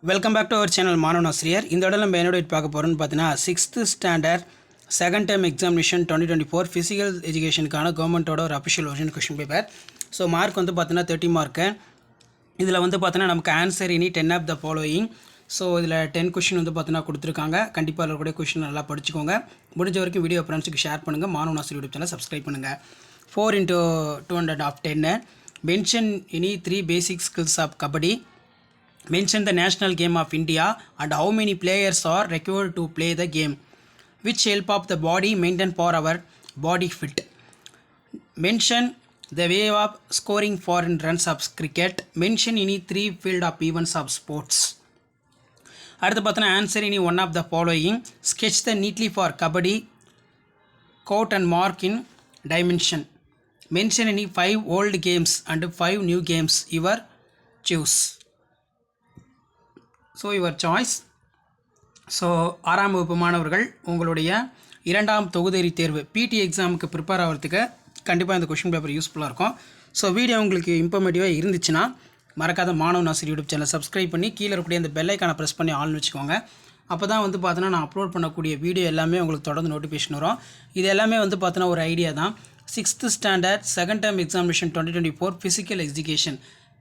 Welcome back to our channel Manavan Asiriyar. இந்த இடம் நம்ம என்னோட பார்க்க போகிறோம்னு பார்த்தீங்கன்னா 6th standard second time examination 2024 physical எஜுகேஷனுக்கான கவர்மெண்ட்டோட ஒரு official original question paper. So mark வந்து பார்த்தீங்கன்னா 30 மார்க்கு. இதில் வந்து பார்த்தீங்கன்னா நமக்கு ஆன்சர் இனி 10 ஆஃப் த ஃபாலோயிங். ஸோ இதில் 10 கொஷின் வந்து பார்த்தீங்கன்னா கொடுத்துருக்காங்க. கண்டிப்பாக இருக்கக்கூடிய கொஷின் நல்லா படிச்சுக்கோங்க. முடிஞ்ச வரைக்கும் வீடியோ ஃப்ரெண்ட்ஸுக்கு ஷேர் பண்ணுங்கள். மாணவன் ஆசிரியர் யூடியூப் சேனல் சப்ஸ்கிரைப் பண்ணுங்கள். 4 into 200 of 10. Mention any 3 basic skills of Kabaddi. Mention the national game of India and how many players are required to play the game. Which help of the body maintain for our body fit. Mention the way of scoring foreign runs of cricket. Mention any 3 field of events of sports. அடுத்து பார்த்தோன்னா answer any one of the following. Sketch the neatly for kabaddi court and mark in dimension. Mention any 5 old games and 5 new games your choose. So your choice. So 6ஆம் வகுப்பு மாணவர்கள் உங்களுடைய 2ஆம் தொகுதி தேர்வு பிடி எக்ஸாமுக்கு ப்ரிப்பேர் ஆகிறதுக்கு கண்டிப்பாக இந்த கொஷின் பேப்பர் யூஸ்ஃபுல்லாக இருக்கும். ஸோ வீடியோ உங்களுக்கு இன்ஃபர்மேட்டிவாக இருந்துச்சுன்னா மறக்காத மாணவன் ஆசிரியர் யூடியூப் சேனல் சப்ஸ்கிரைப் பண்ணி கீழே இருக்கக்கூடிய அந்த பெல் ஐக்கானை ப்ரெஸ் பண்ணி ஆல்னு வச்சுக்கோங்க. அப்போ தான் வந்து பார்த்தோன்னா நான் அப்லோட் பண்ணக்கூடிய வீடியோ எல்லாமே உங்களுக்கு தொடர்ந்து நோட்டிஃபிகேஷன் வரும். இது எல்லாமே வந்து பார்த்தோன்னா ஒரு ஐடியா தான். 6th standard second time examination 2024 physical education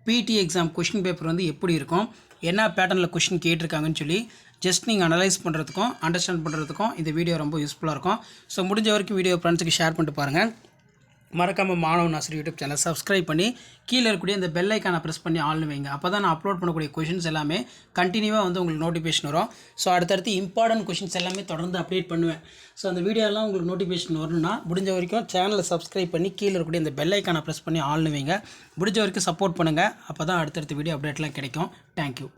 பிடி எக்ஸாம் கொஷின் பேப்பர் வந்து எப்படி இருக்கும், என்ன பேட்டர்னில் கொஷின் கேட்டிருக்காங்கன்னு சொல்லி ஜஸ்ட் நீங்கள் அனலைஸ் பண்ணுறதுக்கும் அண்டர்ஸ்டாண்ட் பண்ணுறதுக்கும் இந்த வீடியோ ரொம்ப யூஸ்ஃபுல்லாக இருக்கும். ஸோ முடிஞ்ச வரைக்கும் வீடியோ ஃப்ரெண்ட்ஸுக்கு ஷேர் பண்ணிட்டு பாருங்கள். மறக்காமல் மாணவன் ஆசிரியர் யூடியூப் சேனல் சப்ஸ்கிரைப் பண்ணி கீழே இருக்கக்கூடிய இந்த பெல் ஐக்கானை ப்ரெஸ் பண்ணி ஆள்னு வைங்க. அப்போ தான் நான் அப்லோட் பண்ணக்கூடிய கொஷின்ஸ் எல்லாமே கண்டினியூவாக வந்து உங்களுக்கு நோட்டிஃபிகேஷன் வரும். ஸோ அடுத்தடுத்து இம்பார்ட்டன்ட் கொஷின்ஸ் எல்லாமே தொடர்ந்து அப்டேட் பண்ணுவேன். ஸோ அந்த வீடியோலாம் உங்களுக்கு நோட்டிஃபிகேஷன் வரணும்னா முடிஞ்ச வரைக்கும் சேனலை சப்ஸ்கிரைப் பண்ணி கீழே இருக்கக்கூடிய இந்த பெல் ஐக்கானை ப்ரெஸ் பண்ணி ஆள்னு வைங்க. முடிஞ்ச வரைக்கும் சப்போர்ட் பண்ணுங்கள். அப்போ தான் அடுத்தடுத்த வீடியோ அப்டேட்லாம் கிடைக்கும். தேங்க்யூ.